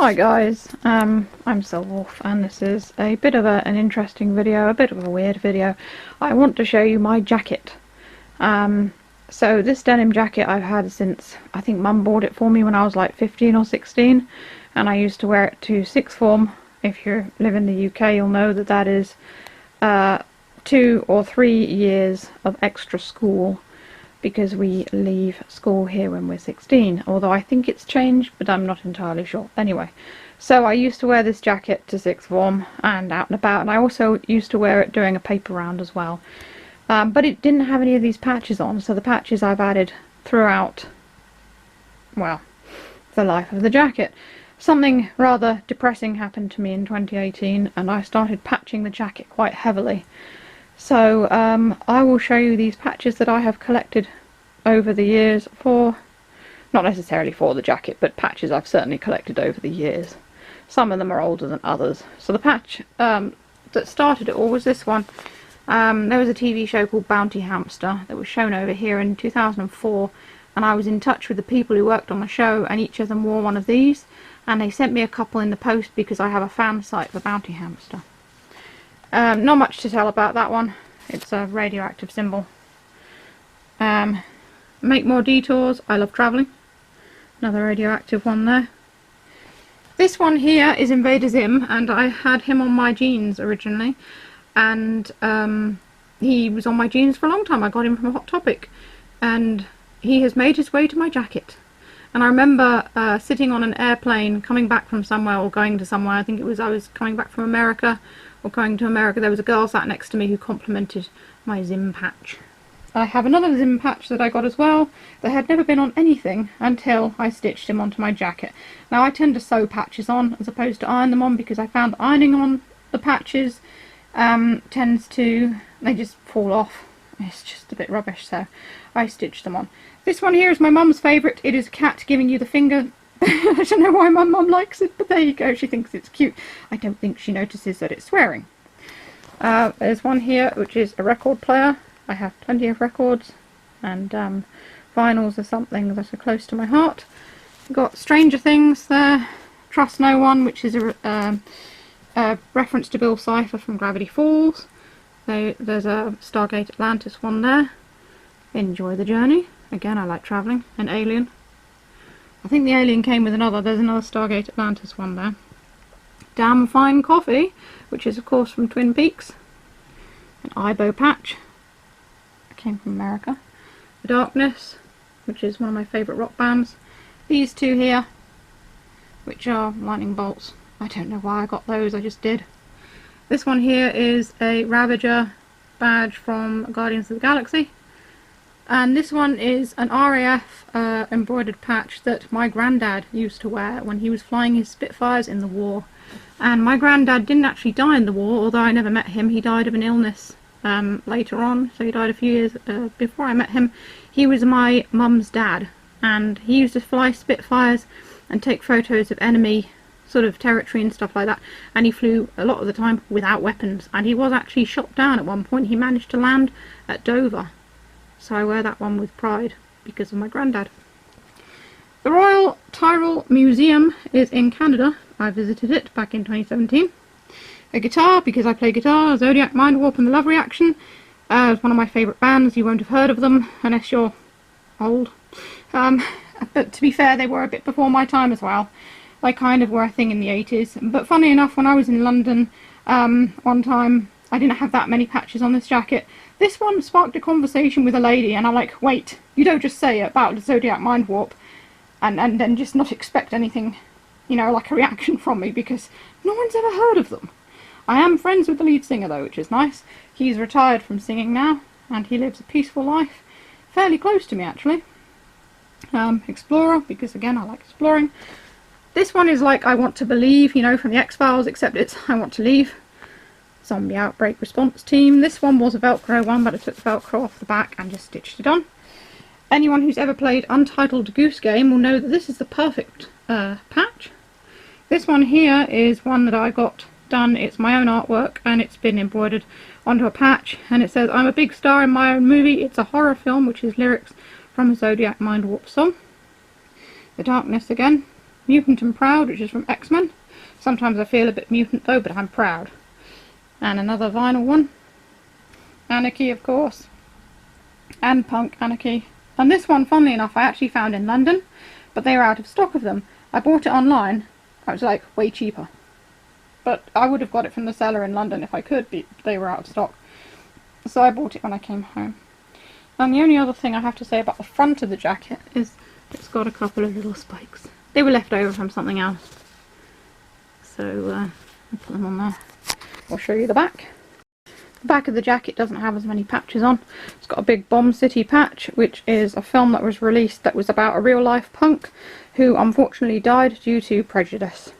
Hi guys, I'm Silwolf and this is a bit of an interesting video, a bit of a weird video. I want to show you my jacket. So this denim jacket I've had since, I think Mum bought it for me when I was like 15 or 16, and I used to wear it to sixth form. If you live in the UK you'll know that that is 2 or 3 years of extra school, because we leave school here when we're 16, although I think it's changed, but I'm not entirely sure. Anyway, so I used to wear this jacket to sixth form and out and about, and I also used to wear it doing a paper round as well. But it didn't have any of these patches on, so the patches I've added throughout, well, the life of the jacket. Something rather depressing happened to me in 2018, and I started patching the jacket quite heavily. So I will show you these patches that I have collected over the years for, not necessarily for the jacket, but patches I've certainly collected over the years. Some of them are older than others. So the patch that started it all was this one. There was a TV show called Bounty Hamster that was shown over here in 2004, and I was in touch with the people who worked on the show, and each of them wore one of these, and they sent me a couple in the post because I have a fan site for Bounty Hamster. Not much to tell about that one. It's a radioactive symbol. Make more detours. I love travelling. Another radioactive one there. This one here is Invader Zim, and I had him on my jeans originally, and he was on my jeans for a long time. I got him from a Hot Topic, and he has made his way to my jacket. And I remember sitting on an airplane coming back from somewhere, or going to somewhere. I think it was I was coming back from America, or going to America. There was a girl sat next to me who complimented my Zim patch. I have another Zim patch that I got as well that had never been on anything until I stitched him onto my jacket. Now I tend to sew patches on as opposed to iron them on, because I found ironing on the patches tends to, they just fall off. It's just a bit rubbish, so I stitched them on. This one here is my mum's favourite. It is a cat giving you the finger. I don't know why my mum likes it, but there you go, she thinks it's cute. I don't think she notices that it's swearing. There's one here which is a record player. I have plenty of records, and vinyls are something that are close to my heart. Got Stranger Things there, Trust No One, which is a reference to Bill Cipher from Gravity Falls. So there's a Stargate Atlantis one there. Enjoy the Journey. Again, I like travelling. An Alien. I think the Alien came with another. There's another Stargate Atlantis one there. Damn Fine Coffee, which is of course from Twin Peaks. An Ibo patch. It came from America. The Darkness, which is one of my favourite rock bands. These two here, which are lightning bolts. I don't know why I got those, I just did. This one here is a Ravager badge from Guardians of the Galaxy. And this one is an RAF embroidered patch that my granddad used to wear when he was flying his Spitfires in the war. And my granddad didn't actually die in the war, although I never met him. He died of an illness later on, so he died a few years before I met him. He was my mum's dad, and he used to fly Spitfires and take photos of enemy sort of territory and stuff like that, and he flew a lot of the time without weapons, and he was actually shot down at one point. He managed to land at Dover. So I wear that one with pride because of my granddad. The Royal Tyrrell Museum is in Canada. I visited it back in 2017. A guitar, because I play guitar, Zodiac Mind Warp and the Love Reaction. It's one of my favourite bands. You won't have heard of them unless you're old. But to be fair, they were a bit before my time as well. They kind of were a thing in the 80s. But funny enough, when I was in London one time, I didn't have that many patches on this jacket. This one sparked a conversation with a lady, and I'm like, wait, you don't just say about the Zodiac Mind Warp and then just not expect anything, you know, like a reaction from me, because no one's ever heard of them. I am friends with the lead singer though, which is nice. He's retired from singing now, and he lives a peaceful life, fairly close to me actually. Explorer, because again I like exploring. This one is like I Want to Believe, you know, from the X-Files, except it's I Want to Leave. Zombie Outbreak Response Team. This one was a Velcro one, but I took the Velcro off the back and just stitched it on. Anyone who's ever played Untitled Goose Game will know that this is the perfect patch. This one here is one that I got done. It's my own artwork, and it's been embroidered onto a patch, and it says, "I'm a big star in my own movie." It's a horror film, which is lyrics from a Zodiac Mind Warp song. The Darkness again. Mutant and Proud, which is from X-Men. Sometimes I feel a bit mutant though, but I'm proud. And another vinyl one. Anarchy, of course. And Punk Anarchy. And this one, funnily enough, I actually found in London, but they were out of stock of them. I bought it online. It was like way cheaper. But I would have got it from the seller in London if I could, but they were out of stock. So I bought it when I came home. And the only other thing I have to say about the front of the jacket is it's got a couple of little spikes. They were left over from something else. So I'll put them on there. I'll show you the back. The back of the jacket doesn't have as many patches on. It's got a big Bomb City patch, which is a film that was released that was about a real life punk who unfortunately died due to prejudice.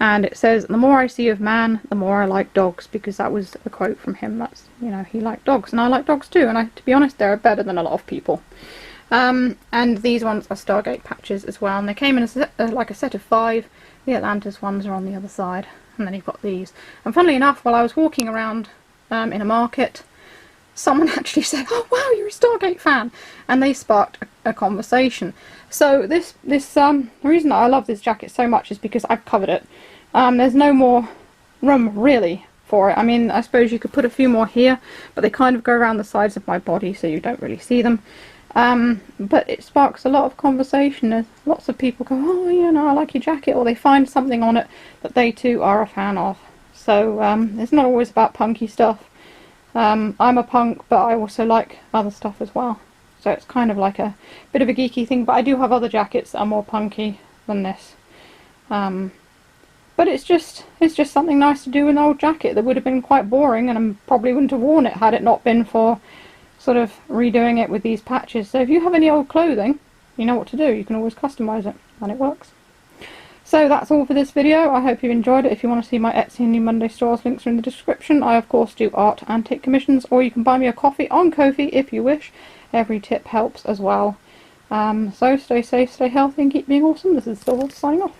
And it says, "The more I see of man, the more I like dogs," because that was a quote from him. That's, you know, he liked dogs, and I like dogs too, and to be honest, they're better than a lot of people. And these ones are Stargate patches as well, and they came in like a set of 5. The Atlantis ones are on the other side, and then you've got these. And funnily enough, while I was walking around in a market, someone actually said, "Oh wow, you're a Stargate fan," and they sparked a conversation. So the reason that I love this jacket so much is because I've covered it. There's no more room really for it. I mean, I suppose you could put a few more here, but they kind of go around the sides of my body, so you don't really see them. But it sparks a lot of conversation. There's lots of people go, "Oh, you know, I like your jacket," or they find something on it that they too are a fan of. So it's not always about punky stuff. I'm a punk, but I also like other stuff as well. So it's kind of like a bit of a geeky thing, but I do have other jackets that are more punky than this. But it's just something nice to do with an old jacket that would have been quite boring, and I probably wouldn't have worn it had it not been for sort of redoing it with these patches. So if you have any old clothing, you know what to do. You can always customise it, and it works. So that's all for this video. I hope you enjoyed it. If you want to see my Etsy and New Monday stores, links are in the description. I of course do art and take commissions, or you can buy me a coffee on Ko-fi if you wish. Every tip helps as well. So stay safe, stay healthy, and keep being awesome. This is Silver signing off.